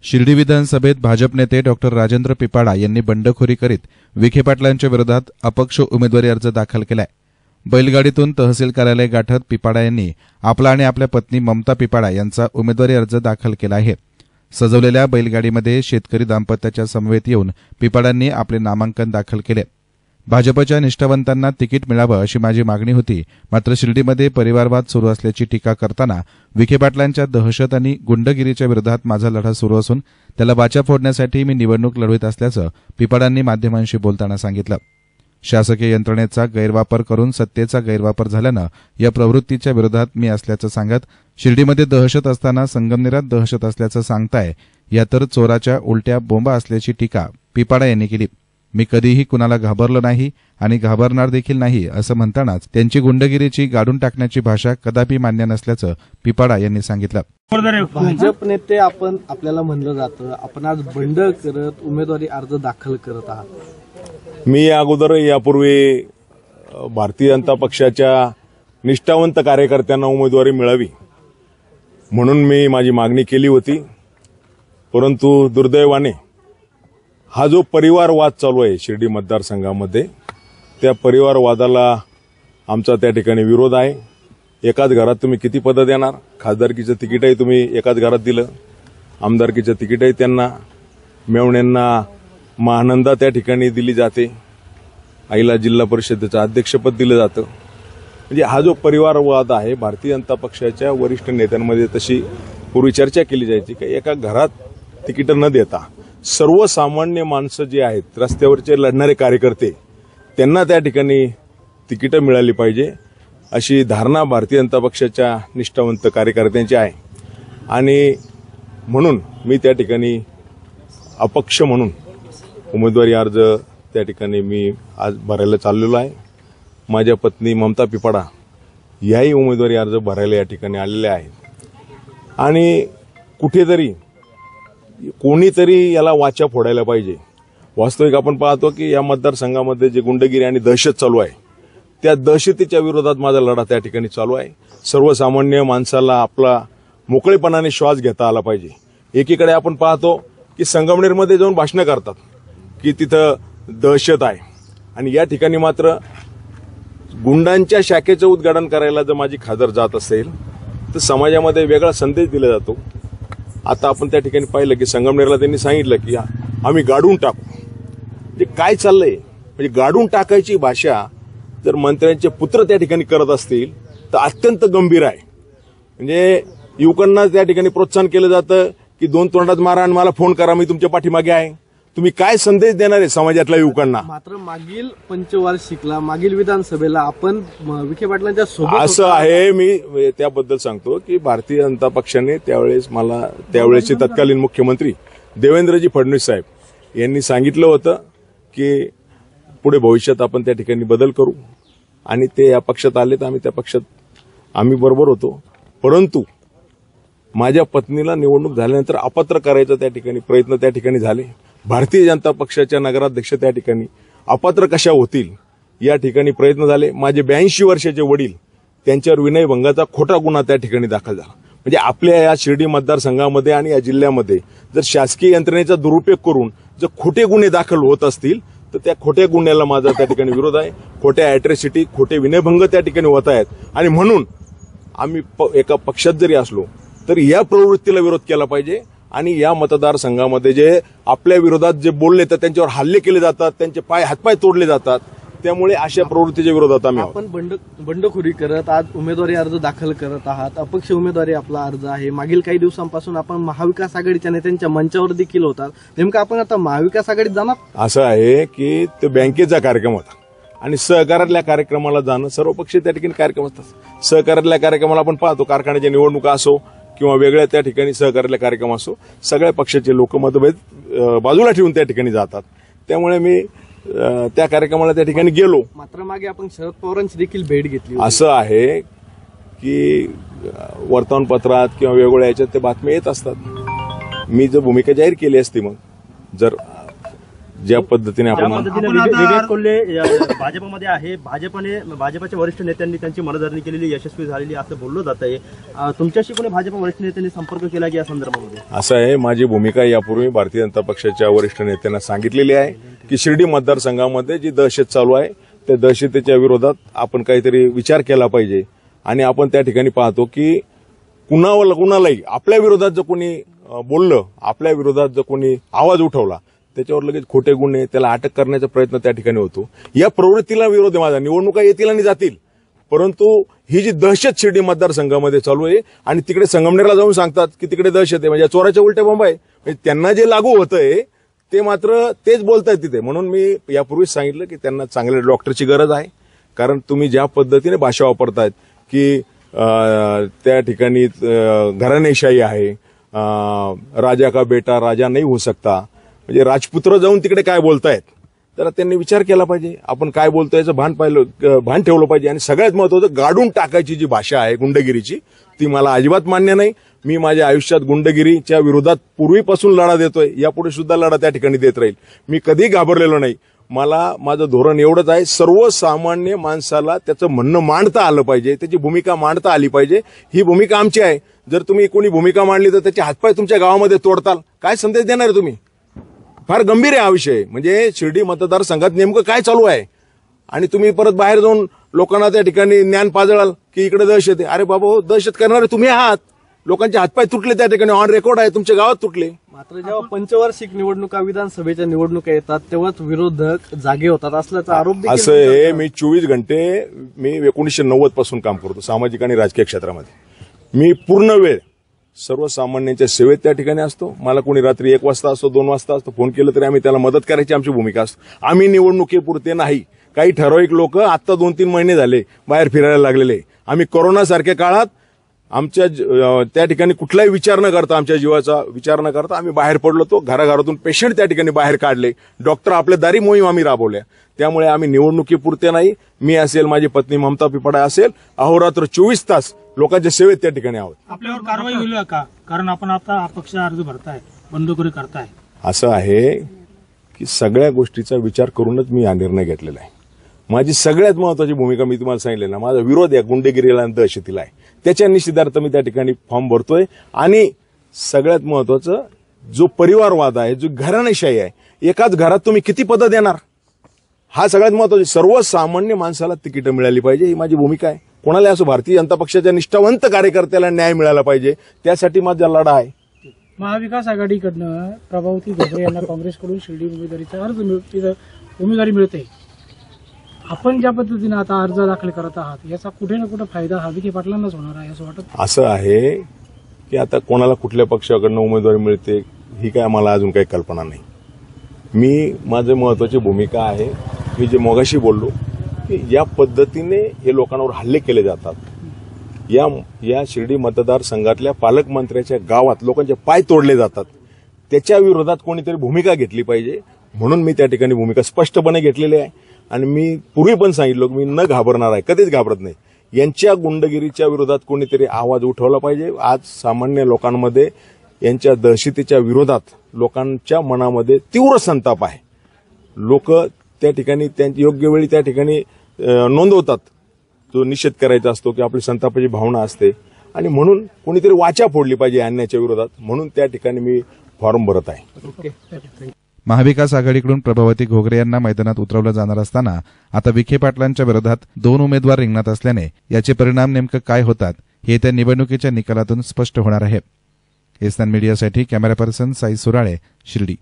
शिर्डी विधानसभेत भाजप नेते डॉक्टर राजेंद्र पिपाडा यांनी बंडखोरी करीत विखे पाटलांच्या विरोधात अपक्ष उमेदवारी अर्ज दाखल केलाय। बैलगाडीतून तहसील कार्यालय गाठत पिपाडा यांनी आपला आणि आपल्या पत्नी ममता पिपाडा यांचा उमेदवारी अर्ज दाखल केला आहे। सजवलेल्या बैलगाडीमध्ये शेतकरी दाम्पत्याच्या समवेत येऊन पिपाडांनी आपले नामांकन दाखल केले। भाजपच्या निष्ठावंतांना तिकीट मिळावं अशी माझी मागणी होती, मात्र शिर्डीमध्ये परिवारवाद सुरू असल्याची टीका करताना विखे पाटलांच्या दहशत आणि गुंडगिरीच्या विरोधात माझा लढा सुरू असून त्याला वाचा फोडण्यासाठी मी निवडणूक लढवित असल्याचं पिपाडांनी माध्यमांशी बोलताना सांगितलं। शासकीय यंत्रणेचा गैरवापर करून सत्तेचा गैरवापर झाल्यानं या प्रवृत्तीच्या विरोधात मी असल्याचं सांगत शिर्डीमध्ये दहशत असताना संगमनेरात दहशत असल्याचं सांगताय, या तर चोराच्या उलट्या बोंबा असल्याची टीका पिपाडा यांनी केली। मी कधीही कुणाला घाबरलो नाही आणि घाबरणार देखील नाही असं म्हणतानाच त्यांची गुंडगिरीची गाडून टाकण्याची भाषा कदापि मान्य नसल्याचं पिपाडा यांनी सांगितलं। भाजप नेते आपल्याला म्हणलं जातं, आपण आज बंड करत उमेदवारी अर्ज दाखल करत आहात। मी अगोदर यापूर्वी भारतीय जनता पक्षाच्या निष्ठावंत कार्यकर्त्यांना उमेदवारी मिळावी म्हणून मी माझी मागणी केली होती, परंतु दुर्दैवाने हा जो परिवारवाद चालू आहे शिर्डी मतदारसंघामध्ये, त्या परिवारवादाला आमचा त्या ठिकाणी विरोध आहे। एकाच घरात तुम्ही किती पदं देणार? खासदारकीचं तिकीटही तुम्ही एकाच घरात दिलं, आमदारकीचं तिकीटही त्यांना, मेवण्यांना महानंदा त्या ठिकाणी दिली जाते, आईला जिल्हा परिषदेचं अध्यक्षपद दिलं जातं। म्हणजे हा जो परिवारवाद आहे, भारतीय जनता पक्षाच्या वरिष्ठ नेत्यांमध्ये तशी पूर्वी चर्चा केली जायची की एका घरात तिकीट न देता सर्वसामान्य माणसं जे आहेत, रस्त्यावरचे लढणारे कार्यकर्ते, त्यांना त्या ठिकाणी तिकीटं मिळाली पाहिजे अशी धारणा भारतीय जनता पक्षाच्या निष्ठावंत कार्यकर्त्यांची आहे। आणि म्हणून मी त्या ठिकाणी अपक्ष म्हणून उमेदवारी अर्ज त्या ठिकाणी मी आज भरायला चाललेलो आहे। माझ्या पत्नी ममता पिपाडा याही उमेदवारी अर्ज भरायला या ठिकाणी आलेले आहेत। आणि कुठेतरी कोणीतरी याला वाचा फोडायला पाहिजे। वास्तविक आपण पाहतो की या मतदारसंघामध्ये जे गुंडगिरी आणि दहशत चालू आहे, त्या दहशतीच्या विरोधात माझा लढा त्या ठिकाणी चालू आहे। सर्वसामान्य माणसाला आपला मोकळेपणाने श्वास घेता आला पाहिजे। एकीकडे आपण पाहतो की संगमनेरमध्ये जाऊन भाषणं करतात की तिथं दहशत आहे, आणि या ठिकाणी मात्र गुंडांच्या शाखेचं उद्घाटन करायला जर माझी खासदार जात असेल तर समाजामध्ये वेगळा संदेश दिला जातो। आता आपण त्या ठिकाणी पाहिलं की संगमनेरला त्यांनी सांगितलं की आम्ही गाडून टाकू। म्हणजे काय चाललंय? म्हणजे गाडून टाकायची भाषा जर मंत्र्यांचे पुत्र त्या ठिकाणी करत असतील तर अत्यंत गंभीर आहे। म्हणजे युवकांना त्या ठिकाणी प्रोत्साहन केलं जातं की दोन तोंडात मारा आणि मला फोन करा, मी तुमच्या पाठीमागे आहे। तुम्ही काय संदेश देणार आहे समाजातल्या युवकांना? मात्र मागील पंचवार्षिकला, मागील विधानसभेला आपण विखे पाटलांच्या सोबत असं आहे। मी त्याबद्दल सांगतो की भारतीय जनता पक्षाने त्यावेळेसचे तत्कालीन मुख्यमंत्री देवेंद्रजी फडणवीस साहेब यांनी सांगितलं होतं की पुढे भविष्यात आपण त्या ठिकाणी बदल करू, आणि ते या पक्षात आले तर आम्ही त्या पक्षात आम्ही बरोबर होतो। परंतु माझ्या पत्नीला निवडणूक झाल्यानंतर अपात्र करायचा त्या ठिकाणी प्रयत्न त्या ठिकाणी झाले। भारतीय जनता पक्षाच्या नगराध्यक्ष त्या ठिकाणी अपात्र कशा होतील या ठिकाणी प्रयत्न झाले। माझे 82 वर्षाचे वडील, त्यांच्यावर विनयभंगाचा खोटा गुन्हा त्या ठिकाणी दाखल झाला। म्हणजे आपल्या या शिर्डी मतदारसंघामध्ये आणि या जिल्ह्यामध्ये जर शासकीय यंत्रणेचा दुरुपयोग करून जर खोटे गुन्हे दाखल होत असतील तर त्या खोट्या गुन्ह्याला माझा त्या ठिकाणी विरोध आहे। खोट्या अॅट्रॉसिटी, खोटे विनयभंग त्या ठिकाणी होत आहेत, आणि म्हणून आम्ही एका पक्षात जरी असलो तरी या प्रवृत्तीला विरोध केला पाहिजे। आणि या मतदारसंघामध्ये जे आपल्या विरोधात जे बोलले तर त्यांच्यावर हल्ले केले जातात, त्यांचे हातपाय तोडले जातात, त्यामुळे अशा प्रवृत्तीच्या विरोधात आम्ही आहोत। आपण बंडखोरी करत आज उमेदवारी अर्ज दाखल करत आहात। अपक्ष उमेदवारी आपला अर्ज आहे। मागील काही दिवसांपासून आपण महाविकास आघाडीच्या नेत्यांच्या मंचावर देखील होतात, नेमकं आपण आता महाविकास आघाडीत जाणार? असं आहे की तो बँकेचा कार्यक्रम होता आणि सहकारातल्या कार्यक्रमाला जाणं, सर्व पक्ष त्या ठिकाणी कार्यक्रम असतात। सहकारातल्या कार्यक्रमाला आपण पाहतो, कारखान्याच्या निवडणुका असो किंवा वेगळ्या त्या ठिकाणी सहकार्यातले कार्यक्रम असो, सगळ्या पक्षाचे लोक मतभेद बाजूला ठेवून त्या ठिकाणी जातात। त्यामुळे मी त्या कार्यक्रमाला त्या ठिकाणी गेलो। मात्र मागे आपण शरद पवारांची देखील भेट घेतली। असं आहे की वर्तमानपत्रात किंवा वेगवेगळ्या याच्यात ते बातम्या येत असतात। मी जर भूमिका जाहीर केली असती, मग जर ज्या पद्धतीने आपण विवेक कोल्हे भाजपमध्ये आहे, भाजपच्या वरिष्ठ नेत्यांनी त्यांची मनधरणी केलेली यशस्वी झालेली असं बोललं जात आहे. तुमच्याशी कोणी भाजप वरिष्ठ नेत्यांनी संपर्क केला की या संदर्भामध्ये? असं आहे, माझी भूमिका यापूर्वी भारतीय जनता पक्षाच्या वरिष्ठ नेत्यांना सांगितलेली आहे की शिर्डी मतदारसंघामध्ये जी दहशत चालू आहे त्या दहशतीच्या विरोधात आपण काहीतरी विचार केला पाहिजे. आणि आपण त्या ठिकाणी पाहतो की कुणालाही आपल्या विरोधात जर कोणी बोललं, आपल्या विरोधात जर कोणी आवाज उठवला, त्याच्यावर लगेच खोटे गुन्हे, त्याला अटक करण्याचा प्रयत्न त्या ठिकाणी होतो. या प्रवृत्तीला विरोध आहे माझा. निवडणुका येतील आणि जातील, परंतु ही जी दहशत शिर्डी मतदारसंघामध्ये चालू आहे आणि तिकडे संगमनेरला जाऊन सांगतात की तिकडे दहशत आहे, म्हणजे चोराच्या उलट्या बॉम्ब आहे. म्हणजे त्यांना जे लागू होतंय ते मात्र तेच बोलतायत तिथे. म्हणून मी यापूर्वीच सांगितलं की त्यांना चांगल्या डॉक्टरची गरज आहे. कारण तुम्ही ज्या पद्धतीने भाषा वापरतायत की त्या ठिकाणी घराणेशाही आहे, राजा का बेटा राजा नाही हो सकता, म्हणजे राजपुत्र जाऊन तिकडे काय बोलतायत, तर त्यांनी विचार केला पाहिजे. आपण काय बोलतोय याचं भान ठेवलं पाहिजे. आणि सगळ्यात महत्वाचं, गाडून टाकायची जी भाषा आहे गुंडगिरीची, ती मला अजिबात मान्य नाही. मी माझ्या आयुष्यात गुंडगिरीच्या विरोधात पूर्वीपासून लढा देतोय, यापुढे सुद्धा लढा त्या ठिकाणी देत राहील. मी कधीही घाबरलेलो नाही. माझं धोरण एवढंच आहे, सर्वसामान्य माणसाला त्याचं म्हणणं मांडता आलं पाहिजे, त्याची भूमिका मांडता आली पाहिजे. ही भूमिका आमची आहे. जर तुम्ही कोणी भूमिका मांडली तर त्याचे हातपाय तुमच्या गावामध्ये तोडताल, काय संदेश देणार तुम्ही? फार गंभीर आहे हा विषय. म्हणजे शिर्डी मतदारसंघात नेमकं काय चालू आहे आणि तुम्ही परत बाहेर जाऊन लोकांना त्या ठिकाणी ज्ञान पाजळाल की इकडे दहशत आहे. अरे बाबा, दहशत करणारे तुम्ही आहात. लोकांचे हातपाय तुटले त्या ठिकाणी, ऑन रेकॉर्ड आहे, तुमच्या गावात तुटले. मात्र जेव्हा पंचवार्षिक निवडणुका, विधानसभेच्या निवडणुका येतात तेव्हाच विरोधक जागे होतात असल्याचा आरोप देखील असं आहे. मी 24 घंटे, मी 1990 पासून काम करतो सामाजिक आणि राजकीय क्षेत्रामध्ये. मी पूर्ण वेळ सर्वसामान्यांच्या सेवेत त्या ठिकाणी असतो. मला कोणी रात्री 1 वाजता असतो, 2 वाजता असतो, फोन केलं तरी आम्ही त्याला मदत करायची आमची भूमिका असतो. आम्ही निवडणुकीपुरते नाही. काही ठराविक लोक आता 2-3 महिने झाले बाहेर फिरायला लागलेले. आम्ही कोरोनासारख्या काळात आमच्या त्या ठिकाणी कुठलाही विचार न करता, आमच्या जीवाचा विचार न करता आम्ही बाहेर पडलो. तो घराघरातून पेशंट त्या ठिकाणी बाहेर काढले. डॉक्टर आपल्या दारी मोहीम आम्ही राबवल्या. त्यामुळे आम्ही निवडणुकीपुरते नाही, मी असेल, माझी पत्नी ममता पिपाडा असेल, अहोरात्र 24 तास लोकांच्या सेवेत त्या ठिकाणी आहोत. आपल्यावर कारवाई होईल का? कारण आपण आता अपक्ष अर्ज भरताय, बंडखोरी करताय. असं आहे की सगळ्या गोष्टीचा विचार करूनच मी हा निर्णय घेतलेला आहे. माझी सगळ्यात महत्वाची भूमिका मी तुम्हाला सांगितली ना, माझा विरोध या गुंडगिरीला आणि दहशतीला आहे. त्याच्या निषेधार्थ मी त्या ठिकाणी फॉर्म भरतोय. आणि सगळ्यात महत्वाचं, जो परिवारवाद आहे, जो घराणेशाही आहे, एकाच घरात तुम्ही किती पदं देणार, हा सगळ्यात महत्वाचा. सर्वसामान्य माणसाला तिकीटं मिळाली पाहिजे, ही माझी भूमिका आहे. कोणाला असं भारतीय जनता पक्षाच्या निष्ठावंत कार्यकर्त्याला न्याय मिळाला पाहिजे, त्यासाठी माझा लढा आहे. महाविकास आघाडीकडनं प्रभावती घोगरे यांना काँग्रेसकडून शिर्डी उमेदवारी मिळते. आपण ज्या पद्धतीने आता अर्ज दाखल करत आहात, याचा कुठे ना कुठे फायदा हा विखे पाटलांनाच होणार आहे असं वाटत? असं आहे की आता कोणाला कुठल्या पक्षाकडनं उमेदवारी मिळते ही काय मला अजून काही कल्पना नाही. मी माझी महत्वाची भूमिका आहे, मी जे मगाशी बोललो की या पद्धतीने हे लोकांवर हल्ले केले जातात. या शिर्डी मतदारसंघातल्या पालकमंत्र्याच्या गावात लोकांचे पाय तोडले जातात. त्याच्या विरोधात कोणीतरी भूमिका घेतली पाहिजे, म्हणून मी त्या ठिकाणी भूमिका स्पष्टपणे घेतलेली आहे. आणि मी पूर्वी पण सांगितलं की मी न घाबरणार आहे, कधीच घाबरत नाही. यांच्या गुंडगिरीच्या विरोधात कोणीतरी आवाज उठवला पाहिजे. आज सामान्य लोकांमध्ये यांच्या दहशतीच्या विरोधात लोकांच्या मनामध्ये तीव्र संताप आहे. लोक त्या ठिकाणी त्यांची योग्य वेळी त्या ठिकाणी नोंदवतात, जो निषेध करायचा असतो की आपली संतापाची भावना असते. आणि म्हणून कोणीतरी वाचा फोडली पाहिजे अन्यायाच्या विरोधात, म्हणून त्या ठिकाणी मी फॉर्म भरत आहे. महाविकास आघाडीकडून प्रभावती घोगरे यांना मैदानात उतरवलं जाणार असताना आता विखे पाटलांच्या विरोधात 2 उमेदवार रिंगणात असल्याने याचे परिणाम नेमकं काय होतात हे त्या निवडणुकीच्या निकालातून स्पष्ट होणार आहे. एसएन मीडियासाठी कॅमेरा पर्सन साई सुराळे, शिर्डी.